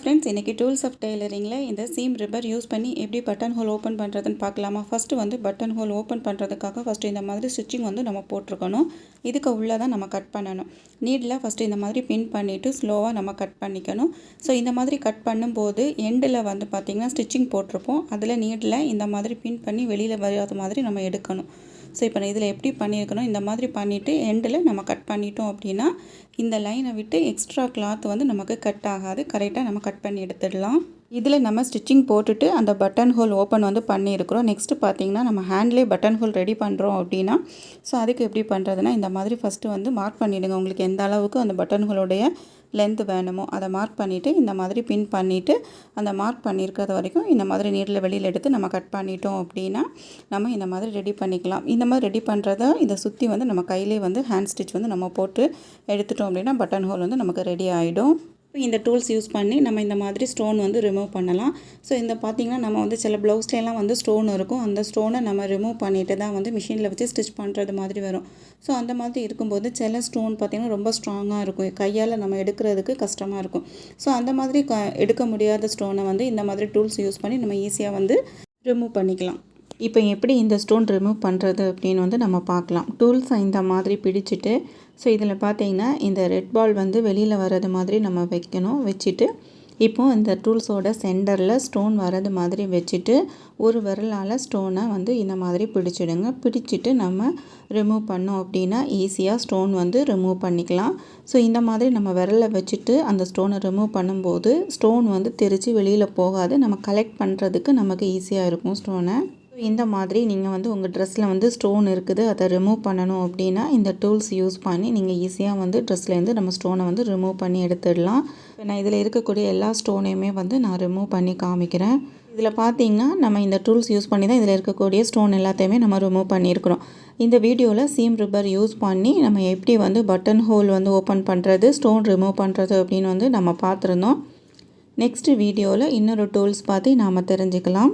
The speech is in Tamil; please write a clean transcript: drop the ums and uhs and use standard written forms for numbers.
ஃப்ரெண்ட்ஸ், இன்றைக்கி டூல்ஸ் ஆஃப் டெய்லரிங்கில் இந்த சீம் ரிப்பர் யூஸ் பண்ணி எப்படி பட்டன் ஹோல் ஓப்பன் பண்ணுறதுன்னு பார்க்கலாமா. ஃபஸ்ட்டு வந்து பட்டன் ஹோல் ஓப்பன் பண்ணுறதுக்காக ஃபஸ்ட்டு இந்த மாதிரி ஸ்டிச்சிங் வந்து நம்ம போட்டிருக்கணும். இதுக்கு உள்ளே தான் நம்ம கட் பண்ணணும். நீடில் ஃபஸ்ட்டு இந்த மாதிரி பின் பண்ணிவிட்டு ஸ்லோவாக நம்ம கட் பண்ணிக்கணும். ஸோ இந்த மாதிரி கட் பண்ணும்போது எண்டில் வந்து பார்த்திங்கன்னா ஸ்டிச்சிங் போட்டிருப்போம். அதில் நீடில் இந்த மாதிரி பின் பண்ணி வெளியில் வராத மாதிரி நம்ம எடுக்கணும். ஸோ இப்போ இதில் எப்படி பண்ணியிருக்கணும், இந்த மாதிரி பண்ணிவிட்டு எண்டில் நம்ம கட் பண்ணிட்டோம் அப்படின்னா இந்த லைனை விட்டு எக்ஸ்ட்ரா கிளாத் வந்து நமக்கு கட் ஆகாது. கரெக்டாக நம்ம கட் பண்ணி எடுத்துடலாம். இதில் நம்ம ஸ்டிச்சிங் போட்டுட்டு அந்த பட்டன் ஹோல் ஓப்பன் வந்து பண்ணியிருக்கிறோம். நெக்ஸ்ட்டு பார்த்திங்கன்னா நம்ம ஹேண்ட்லேயே பட்டன் ஹோல் ரெடி பண்ணுறோம் அப்படின்னா ஸோ அதுக்கு எப்படி பண்ணுறதுனா இந்த மாதிரி ஃபஸ்ட்டு வந்து மார்க் பண்ணிவிடுங்க. உங்களுக்கு எந்த அளவுக்கு அந்த பட்டன் ஹோலுடைய லென்த் வேணுமோ அதை மார்க் பண்ணிவிட்டு இந்த மாதிரி பின் பண்ணிவிட்டு அந்த மார்க் பண்ணியிருக்கிறது வரைக்கும் இந்த மாதிரி நீடில் வெளியில் எடுத்து நம்ம கட் பண்ணிட்டோம் அப்படின்னா நம்ம இந்த மாதிரி ரெடி பண்ணிக்கலாம். இந்த மாதிரி ரெடி பண்ணுறத இதை சுற்றி வந்து நம்ம கையிலே வந்து ஹேண்ட் ஸ்டிச் வந்து நம்ம போட்டு எடுத்துட்டோம் அப்படின்னா பட்டன் ஹோல் வந்து நமக்கு ரெடி ஆகிடும். இந்த டூல்ஸ் யூஸ் பண்ணி நம்ம இந்த மாதிரி ஸ்டோன் வந்து ரிமூவ் பண்ணலாம். ஸோ இந்த பார்த்திங்கன்னா நம்ம வந்து சில ப்ளவுஸ்லாம் வந்து ஸ்டோன் இருக்கும். அந்த ஸ்டோனை நம்ம ரிமூவ் பண்ணிவிட்டு தான் வந்து மிஷினில் வச்சு ஸ்டிச் பண்ணுறது மாதிரி வரும். ஸோ அந்த மாதிரி இருக்கும்போது சில ஸ்டோன் பார்த்திங்கன்னா ரொம்ப ஸ்ட்ராங்காக இருக்கும். கையால் நம்ம எடுக்கிறதுக்கு கஷ்டமாக இருக்கும். ஸோ அந்த மாதிரி எடுக்க முடியாத ஸ்டோனை வந்து இந்த மாதிரி டூல்ஸ் யூஸ் பண்ணி நம்ம ஈஸியாக வந்து ரிமூவ் பண்ணிக்கலாம். இப்போ எப்படி இந்த ஸ்டோன் ரிமூவ் பண்ணுறது அப்படின்னு வந்து நம்ம பார்க்கலாம். டூல்ஸை இந்த மாதிரி பிடிச்சிட்டு ஸோ இதில் பார்த்திங்கன்னா இந்த ரெட் பால் வந்து வெளியில் வர்றது மாதிரி நம்ம வைக்கணும். வச்சுட்டு இப்போது இந்த டூல்ஸோட சென்டரில் ஸ்டோன் வர்றது மாதிரி வச்சுட்டு ஒரு விரலால் ஸ்டோனை வந்து இந்த மாதிரி பிடிச்சிடுங்க. பிடிச்சிட்டு நம்ம ரிமூவ் பண்ணோம் அப்படின்னா ஈஸியாக ஸ்டோன் வந்து ரிமூவ் பண்ணிக்கலாம். ஸோ இந்த மாதிரி நம்ம விரலில் வச்சுட்டு அந்த ஸ்டோனை ரிமூவ் பண்ணும்போது ஸ்டோன் வந்து தெரித்து வெளியில் போகாது. நம்ம கலெக்ட் பண்ணுறதுக்கு நமக்கு ஈஸியாக இருக்கும் ஸ்டோனை. இந்த மாதிரி நீங்கள் வந்து உங்கள் ட்ரெஸ்ஸில் வந்து ஸ்டோன் இருக்குது அதை ரிமூவ் பண்ணணும் அப்படின்னா இந்த டூல்ஸ் யூஸ் பண்ணி நீங்கள் ஈஸியாக வந்து ட்ரெஸ்லேருந்து நம்ம ஸ்டோனை வந்து ரிமூவ் பண்ணி எடுத்துடலாம். இப்போ நான் இதில் இருக்கக்கூடிய எல்லா ஸ்டோனையுமே வந்து நான் ரிமூவ் பண்ணி காமிக்கிறேன். இதில் பார்த்தீங்கன்னா நம்ம இந்த டூல்ஸ் யூஸ் பண்ணி தான் இதில் இருக்கக்கூடிய ஸ்டோன் எல்லாத்தையுமே நம்ம ரிமூவ் பண்ணியிருக்கிறோம். இந்த வீடியோவில் சீம் ரிப்பர் யூஸ் பண்ணி நம்ம எப்படி வந்து பட்டன் ஹோல் வந்து ஓப்பன் பண்ணுறது, ஸ்டோன் ரிமூவ் பண்ணுறது அப்படின்னு வந்து நம்ம பார்த்துருந்தோம். நெக்ஸ்ட் வீடியோவில் இன்னொரு டூல்ஸ் பார்த்து நாம் தெரிஞ்சுக்கலாம்.